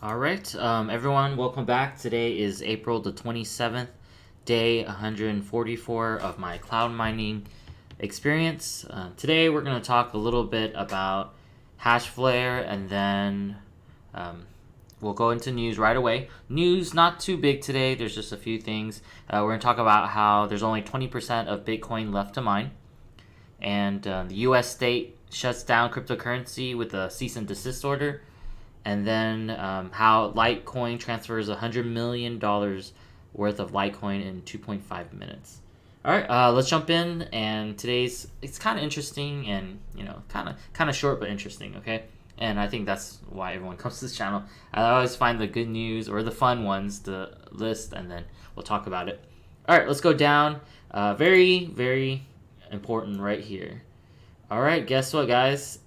All right, everyone, welcome back. Today is April the 27th, day 144 of my cloud mining experience. Today, we're going to talk a little bit about Hashflare, and then we'll go into news right away. News not too big today, there's just a few things. We're going to talk about how there's only 20% of Bitcoin left to mine, and the US state shuts down cryptocurrency with a cease and desist order, and then how Litecoin transfers $100 million worth of Litecoin in 2.5 minutes. All right, let's jump in. And it's kind of interesting, and kind of short but interesting. Okay, and I think that's why everyone comes to this channel. I always find the good news or the fun ones to list, and then we'll talk about it. All right, let's go down. Very, very important right here. All right, guess what, guys?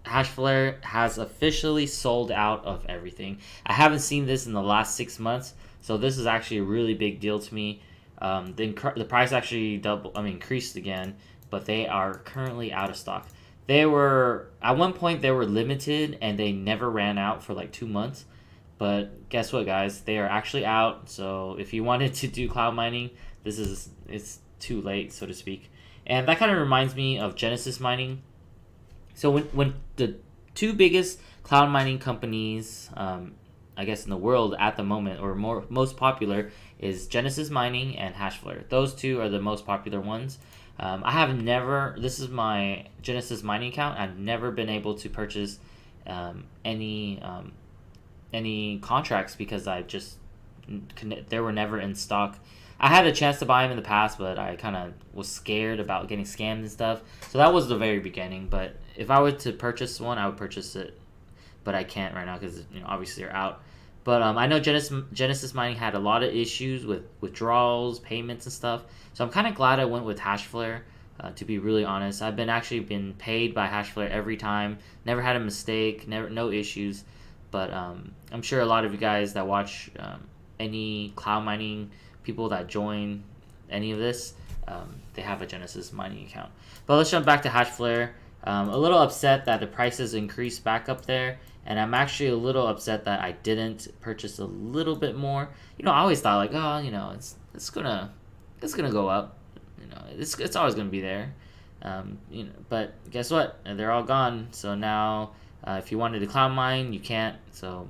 Hashflare has officially sold out of everything. I haven't seen this in the last 6 months, so this is actually a really big deal to me. The price actually increased again, but they are currently out of stock. They were at one point they were limited and they never ran out for like 2 months. But guess what, guys? They are actually out. So if you wanted to do cloud mining, it's too late, so to speak. And that kind of reminds me of Genesis mining. So when the two biggest cloud mining companies, I guess in the world at the moment, or most popular, is Genesis Mining and Hashflare. Those two are the most popular ones. I have never. This is my Genesis Mining account. I've never been able to purchase any contracts because they were never in stock. I had a chance to buy them in the past, but I kind of was scared about getting scammed and stuff. So that was the very beginning. But if I were to purchase one, I would purchase it. But I can't right now because obviously they're out. But I know Genesis Mining had a lot of issues with withdrawals, payments, and stuff. So I'm kind of glad I went with Hashflare. To be really honest, I've been paid by Hashflare every time. Never had a mistake. No issues. But I'm sure a lot of you guys that watch any cloud mining people that join any of this, they have a Genesis mining account. But let's jump back to Hashflare. A little upset that the prices increased back up there, and I'm actually a little upset that I didn't purchase a little bit more. I always thought like, oh, it's gonna go up. It's always gonna be there. But guess what? They're all gone. So now, if you wanted to cloud mine, you can't. So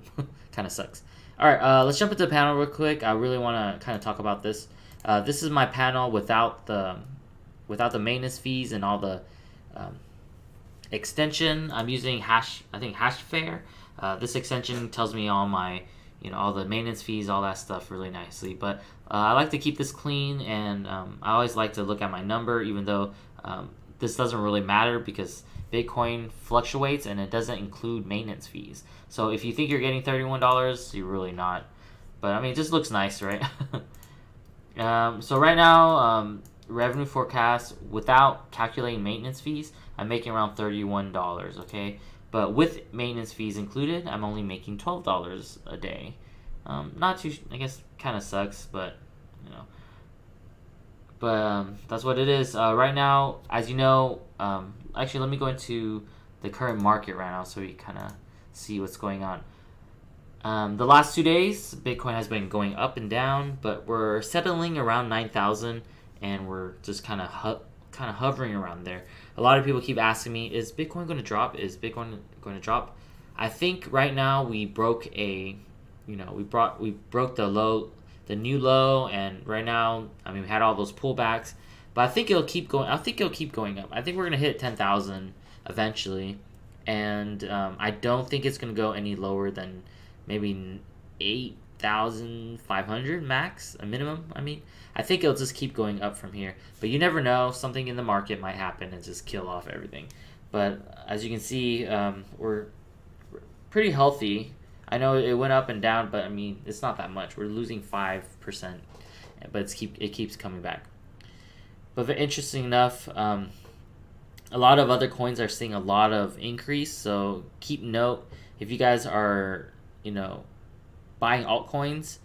kind of sucks. All right, let's jump into the panel real quick. I really want to kind of talk about this. This is my panel without the maintenance fees and all the extension. I'm using Hashflare. This extension tells me all my, all the maintenance fees, all that stuff really nicely. But I like to keep this clean, and I always like to look at my number, even though this doesn't really matter because Bitcoin fluctuates and it doesn't include maintenance fees. So if you think you're getting $31, you're really not. But it just looks nice, right? So right now, revenue forecast without calculating maintenance fees, I'm making around $31, okay? But with maintenance fees included, I'm only making $12 a day. Not too, I guess, kind of sucks, but that's what it is. Right now, as you know, actually, let me go into the current market right now so we kind of see what's going on. The last 2 days, Bitcoin has been going up and down, but we're settling around 9,000, and we're just kind of hovering around there. A lot of people keep asking me, is Bitcoin going to drop? Is Bitcoin going to drop? I think right now we broke we broke the new low, and right now, we had all those pullbacks, but I think it'll keep going. I think it'll keep going up. I think we're gonna hit 10,000 eventually, and I don't think it's gonna go any lower than maybe 8,500 max, a minimum. I think it'll just keep going up from here. But you never know; something in the market might happen and just kill off everything. But as you can see, we're pretty healthy. I know it went up and down, but it's not that much. We're losing 5%, but it keeps coming back. But interesting enough, a lot of other coins are seeing a lot of increase. So keep note if you guys are buying altcoins.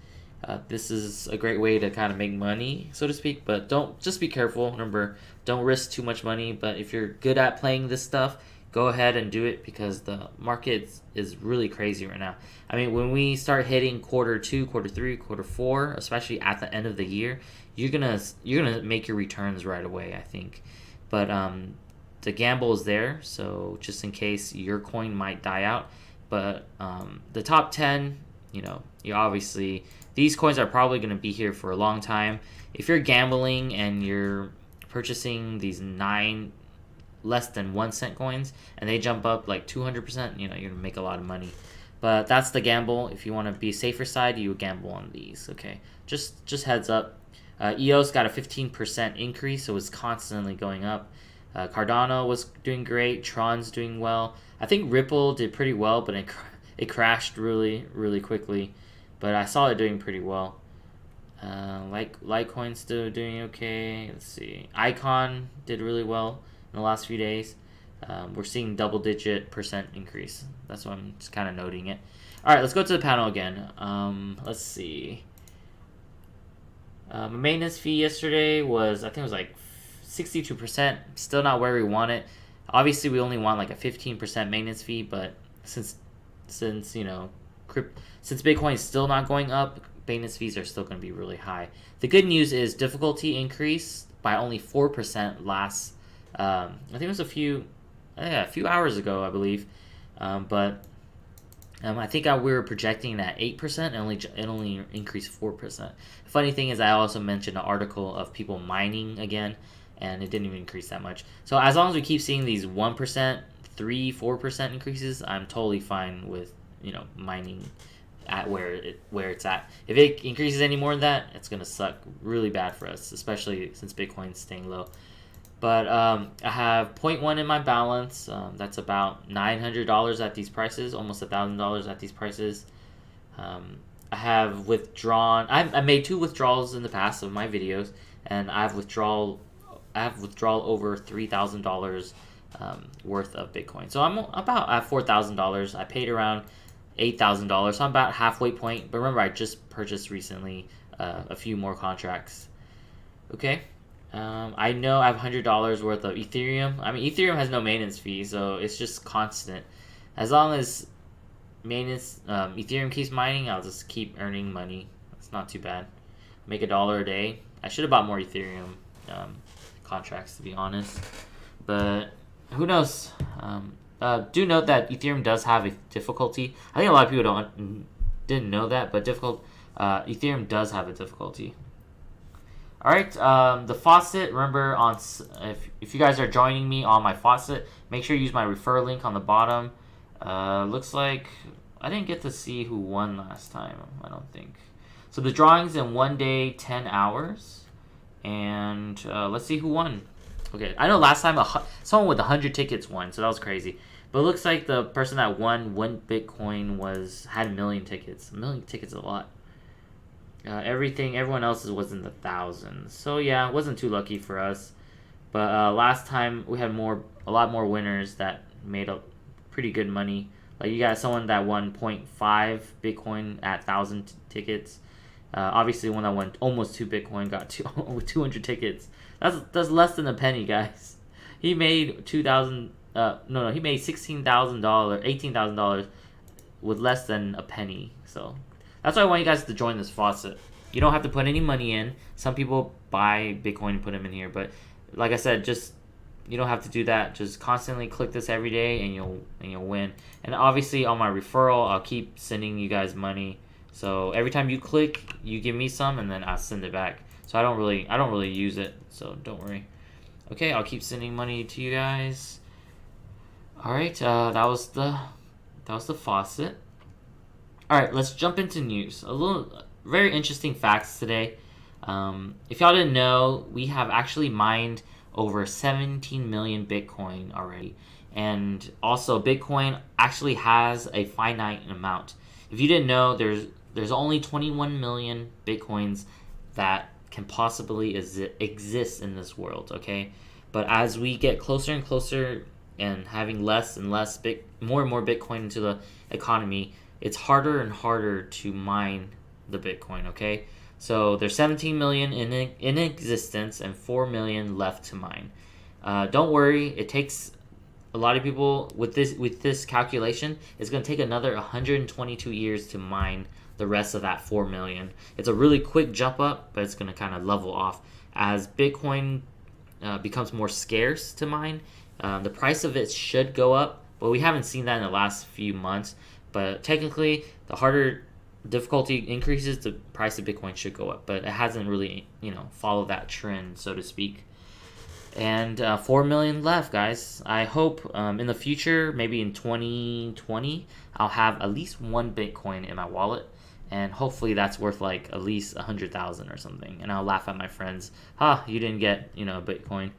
This is a great way to kind of make money, so to speak. But just be careful. Remember, don't risk too much money. But if you're good at playing this stuff, go ahead and do it because the market is really crazy right now. I mean, when we start hitting quarter 2, quarter 3, quarter 4, especially at the end of the year, you're gonna make your returns right away, I think. But the gamble is there, so just in case your coin might die out. But the top 10, you obviously, these coins are probably going to be here for a long time. If you're gambling and you're purchasing these 9 less than 1 cent coins and they jump up like 200%, you're going to make a lot of money. But that's the gamble. If you want to be safer side, you would gamble on these, okay? Just heads up. EOS got a 15% increase, so it's constantly going up. Cardano was doing great. Tron's doing well. I think Ripple did pretty well, but it crashed really, really quickly. But I saw it doing pretty well. Litecoin's still doing okay. Let's see. Icon did really well in the last few days. We're seeing double-digit percent increase. That's why I'm just kind of noting it. All right, let's go to the panel again. Let's see. My maintenance fee yesterday was, I think it was like 62%. Still not where we want it. Obviously, we only want like a 15% maintenance fee, but since Bitcoin is still not going up, maintenance fees are still going to be really high. The good news is difficulty increased by only 4% last. I think it was a few hours ago, I believe. But I think we were projecting at 8%, and it only increased 4%. The funny thing is, I also mentioned an article of people mining again, and it didn't even increase that much. So as long as we keep seeing these 1%, 3-4% increases, I'm totally fine with mining at where it's at. If it increases any more than that, it's gonna suck really bad for us, especially since Bitcoin's staying low. But I have 0.1 in my balance. That's about $900 at these prices, almost $1,000 at these prices. I have withdrawn. I made 2 withdrawals in the past of my videos, and I have withdrawal over $3,000 worth of Bitcoin. So I'm about at $4,000. I paid around $8,000, so I'm about halfway point. But remember, I just purchased recently a few more contracts. Okay. I know I have $100 worth of Ethereum. I mean, Ethereum has no maintenance fee, so it's just constant. As long as Ethereum keeps mining, I'll just keep earning money. It's not too bad. Make $1 a day. I should have bought more Ethereum contracts, to be honest. But who knows? Do note that Ethereum does have a difficulty. I think a lot of people didn't know that, but Ethereum does have a difficulty. All right, the faucet. Remember, if you guys are joining me on my faucet, make sure you use my referral link on the bottom. Looks like I didn't get to see who won last time. I don't think. So the drawing's in 1 day, 10 hours, and let's see who won. Okay, I know last time someone with 100 tickets won, so that was crazy. But it looks like the person that won Bitcoin had 1 million tickets. 1 million tickets is a lot. Everyone else's was in the thousands. So yeah, it wasn't too lucky for us. But last time we had a lot more winners that made up pretty good money. Like you got someone that won 0.5 Bitcoin at 1,000 tickets. Obviously, one that won almost 2 Bitcoin got 200 tickets. That's less than a penny, guys. He made he made $16,000, $18,000 with less than a penny. So that's why I want you guys to join this faucet. You don't have to put any money in. Some people buy Bitcoin and put them in here, but like I said, you don't have to do that. Just constantly click this every day, and you'll win. And obviously, on my referral, I'll keep sending you guys money. So every time you click, you give me some, and then I'll send it back. So I don't really use it. So don't worry. Okay, I'll keep sending money to you guys. All right, that was the faucet. All right, let's jump into news. Very interesting facts today. If y'all didn't know, we have actually mined over 17 million Bitcoin already. And also, Bitcoin actually has a finite amount. If you didn't know, there's only 21 million Bitcoins that can possibly exist in this world, okay? But as we get closer and closer and having less and less more and more Bitcoin into the economy, it's harder and harder to mine the Bitcoin, okay? So there's 17 million in existence and 4 million left to mine. Don't worry, it takes a lot of people with this calculation, it's going to take another 122 years to mine the rest of that 4 million. It's a really quick jump up, but it's going to kind of level off as Bitcoin becomes more scarce to mine. The price of it should go up, but we haven't seen that in the last few months. But technically, the harder difficulty increases, the price of Bitcoin should go up, but it hasn't really, followed that trend, so to speak. And 4 million left, guys. I hope in the future, maybe in 2020, I'll have at least one Bitcoin in my wallet, and hopefully that's worth like at least 100,000 or something. And I'll laugh at my friends, you didn't get a Bitcoin.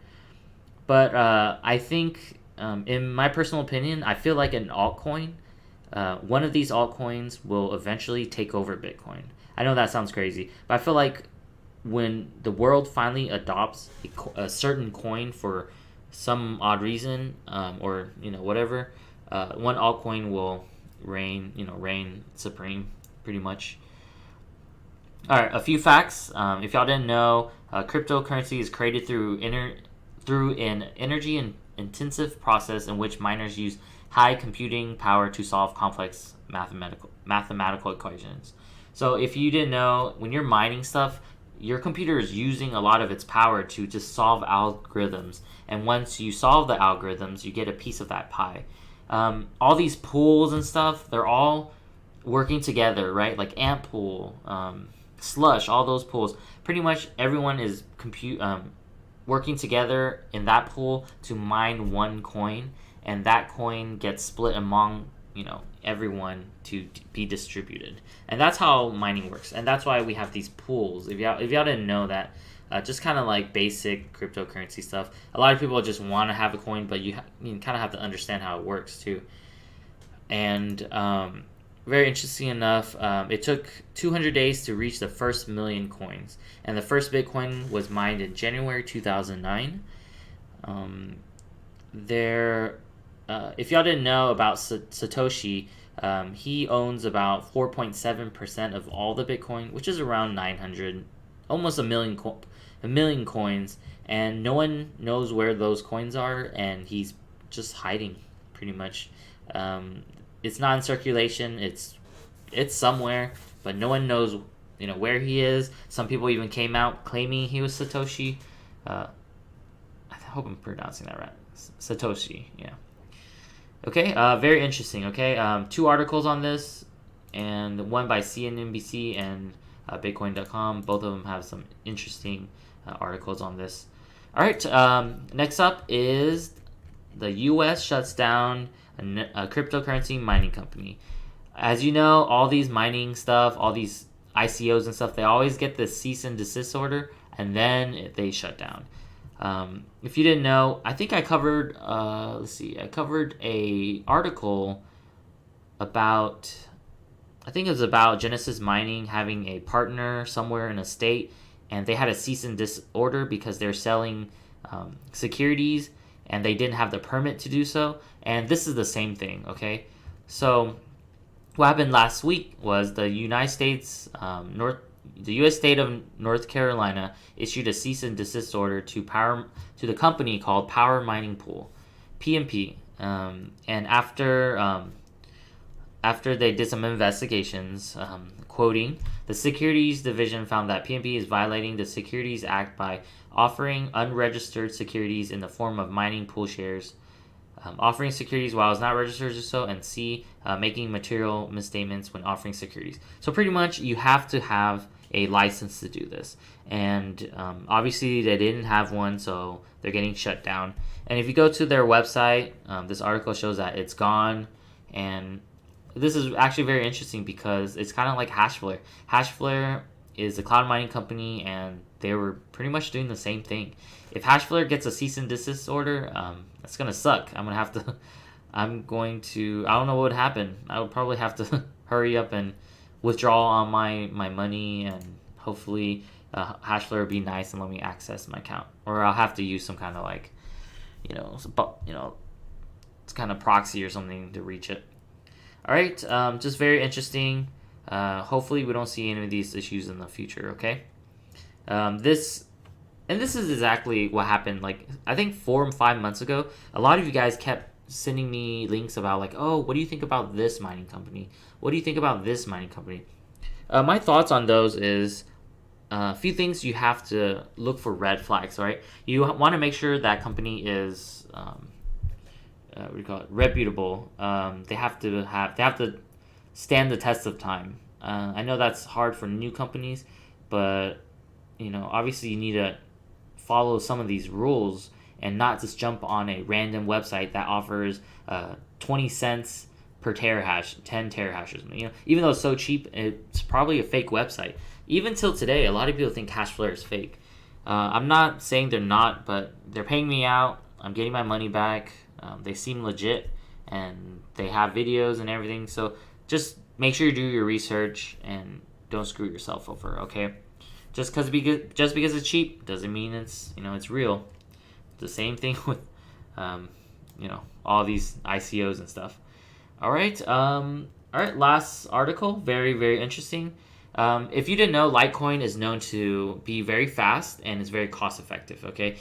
But I think, in my personal opinion, I feel like an altcoin, one of these altcoins will eventually take over Bitcoin. I know that sounds crazy, but I feel like when the world finally adopts a certain coin for some odd reason, or whatever, one altcoin will reign supreme, pretty much. All right, a few facts. If y'all didn't know, cryptocurrency is created through an energy-intensive process in which miners use high computing power to solve complex mathematical equations. So if you didn't know, when you're mining stuff, your computer is using a lot of its power to just solve algorithms. And once you solve the algorithms, you get a piece of that pie. All these pools and stuff, they're all working together, right? Like Ant Pool, Slush, all those pools. Pretty much everyone is working together in that pool to mine one coin. And that coin gets split among everyone to be distributed, and that's how mining works, and that's why we have these pools. If y'all didn't know that, just kind of like basic cryptocurrency stuff. A lot of people just want to have a coin, but you kind of have to understand how it works too. And very interesting enough, it took 200 days to reach the first million coins, and the first Bitcoin was mined in January 2009. If y'all didn't know about Satoshi, he owns about 4.7% of all the Bitcoin, which is around 900, almost a million coins, and no one knows where those coins are, and he's just hiding, pretty much. It's not in circulation. It's somewhere, but no one knows where he is. Some people even came out claiming he was Satoshi. I hope I'm pronouncing that right. Satoshi, yeah. Okay, very interesting. Okay, 2 articles on this, and one by CNBC and Bitcoin.com. Both of them have some interesting articles on this. All right, next up is the U.S. shuts down a cryptocurrency mining company. As you know, all these mining stuff, all these ICOs and stuff, they always get the cease and desist order, and then they shut down. If you didn't know, I think I covered, I covered a article about, I think it was about Genesis Mining having a partner somewhere in a state, and they had a cease and desist order because they're selling securities, and they didn't have the permit to do so. And this is the same thing, okay? So what happened last week was the United States, the U.S. state of North Carolina issued a cease and desist order to the company called Power Mining Pool, PMP. And after they did some investigations, quoting, the Securities Division found that PMP is violating the Securities Act by offering unregistered securities in the form of mining pool shares, offering securities while it's not registered or so, and C, making material misstatements when offering securities. So pretty much you have to have a license to do this, and obviously they didn't have one, so they're getting shut down. And if you go to their website, this article shows that it's gone, and this is actually very interesting because it's kind of like Hashflare. Hashflare is a cloud mining company, and they were pretty much doing the same thing. If Hashflare gets a cease and desist order, that's gonna suck. I don't know what would happen. I would probably have to hurry up and withdraw all my money, and hopefully Hashflare will be nice and let me access my account, or I'll have to use some kind of it's kind of proxy or something to reach it. All right, just very interesting. Hopefully we don't see any of these issues in the future. Okay, this is exactly what happened. Like, I think 4 or 5 months ago, a lot of you guys kept sending me links about like, oh, what do you think about this mining company? What do you think about this mining company? My thoughts on those is a few things you have to look for red flags, right? You want to make sure that company is what do you call it? Reputable. They have to stand the test of time. I know that's hard for new companies, but obviously you need to follow some of these rules and not just jump on a random website that offers 20 cents per terahash, 10 terahashes. Even though it's so cheap, it's probably a fake website. Even till today, a lot of people think Hashflare is fake. I'm not saying they're not, but they're paying me out. I'm getting my money back. They seem legit, and they have videos and everything. So just make sure you do your research and don't screw yourself over. Okay, just because it's cheap doesn't mean it's real. The same thing with all these ICOs and stuff. All right. Last article, very very interesting. If you didn't know, Litecoin is known to be very fast and it's very cost effective. Okay,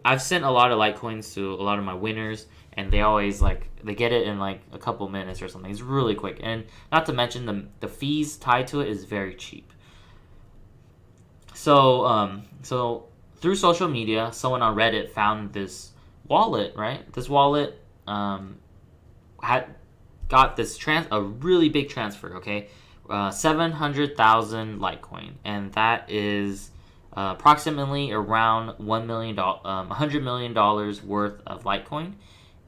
I've sent a lot of Litecoins to a lot of my winners, and they always they get it in like a couple minutes or something. It's really quick, and not to mention the fees tied to it is very cheap. So through social media, someone on Reddit found this wallet. Right, this wallet had got a really big transfer. Okay. 700,000 Litecoin, and that is approximately around $100 million worth of Litecoin.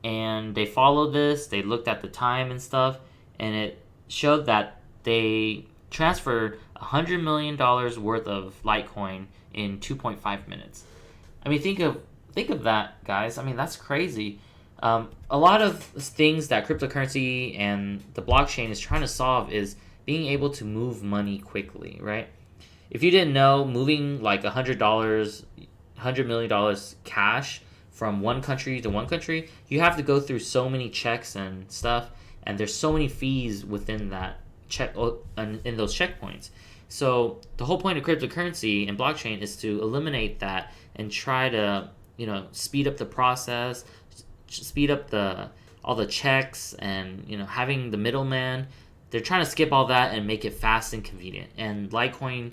And they followed this. They looked at the time and stuff, and it showed that they transferred $100 million worth of Litecoin in 2.5 minutes. I mean, think of that, guys. I mean, that's crazy. A lot of things that cryptocurrency and the blockchain is trying to solve is being able to move money quickly, right? If you didn't know, moving like $100 million cash from one country to one country, you have to go through so many checks and stuff, and there's so many fees within that check in those checkpoints. So the whole point of cryptocurrency and blockchain is to eliminate that and try to speed up the process, speed up all the checks, and having the middleman. They're trying to skip all that and make it fast and convenient. And Litecoin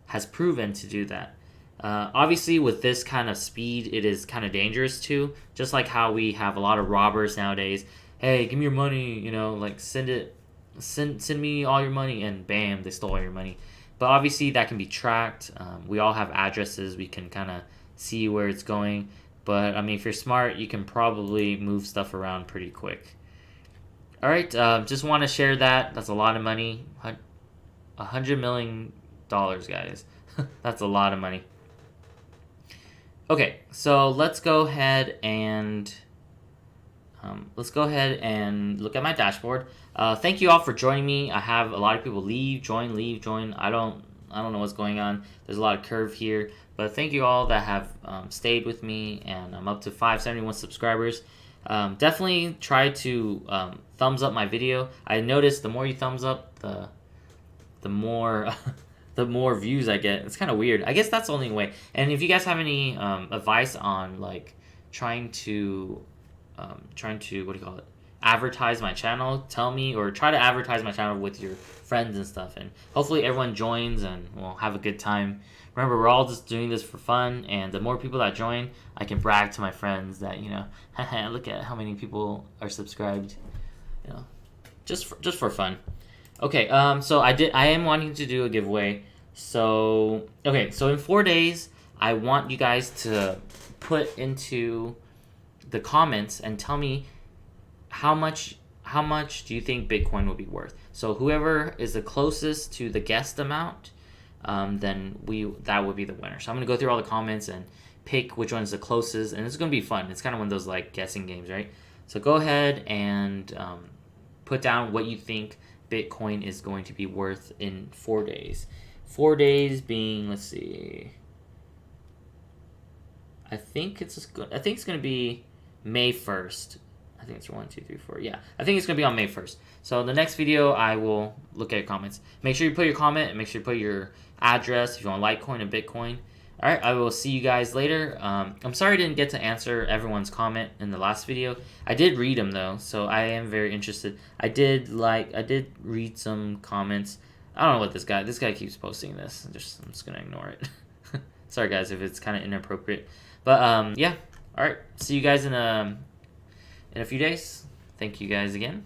has proven to do that. Obviously, with this kind of speed, it is kind of dangerous too. Just like how we have a lot of robbers nowadays. Hey, give me your money. Send me all your money, and bam, they stole all your money. But obviously, that can be tracked. We all have addresses. We can kind of see where it's going. But I mean, if you're smart, you can probably move stuff around pretty quick. All right, just want to share that. That's a lot of money. $100 million, guys. That's a lot of money. Okay, so let's go ahead and look at my dashboard. Thank you all for joining me. I have a lot of people leave, join. I don't know what's going on. There's a lot of curve here, but thank you all that have stayed with me, and I'm up to 571 subscribers. Definitely try to thumbs up my video. I noticed the more you thumbs up, the more the more views I get. It's kind of weird. I guess that's the only way. And if you guys have any advice on like trying to what do you call it, advertise my channel, tell me, or try to advertise my channel with your friends and stuff, and hopefully everyone joins and we'll have a good time. Remember, we're all just doing this for fun, and the more people that join, I can brag to my friends that look at how many people are subscribed, just for fun. Okay, so I am wanting to do a giveaway. So in 4 days, I want you guys to put into the comments and tell me how much do you think Bitcoin will be worth. So whoever is the closest to the guessed amount, then that would be the winner. So I'm gonna go through all the comments and pick which one's the closest, and it's gonna be fun. It's kind of one of those like guessing games, right? So go ahead and put down what you think Bitcoin is going to be worth in 4 days. 4 days being, let's see, I think it's gonna be May 1st. I think it's 1, 2, 3, 4. Yeah, I think it's gonna be on May 1st. So the next video, I will look at your comments. Make sure you put your comment and make sure you put your address if you want Litecoin and Bitcoin. All right, I will see you guys later. I'm sorry I didn't get to answer everyone's comment in the last video. I did read them though, so I am very interested. I did read some comments. I don't know what this guy keeps posting this. I'm just gonna ignore it. Sorry guys if it's kind of inappropriate. But yeah. All right, see you guys in a few days. Thank you guys again.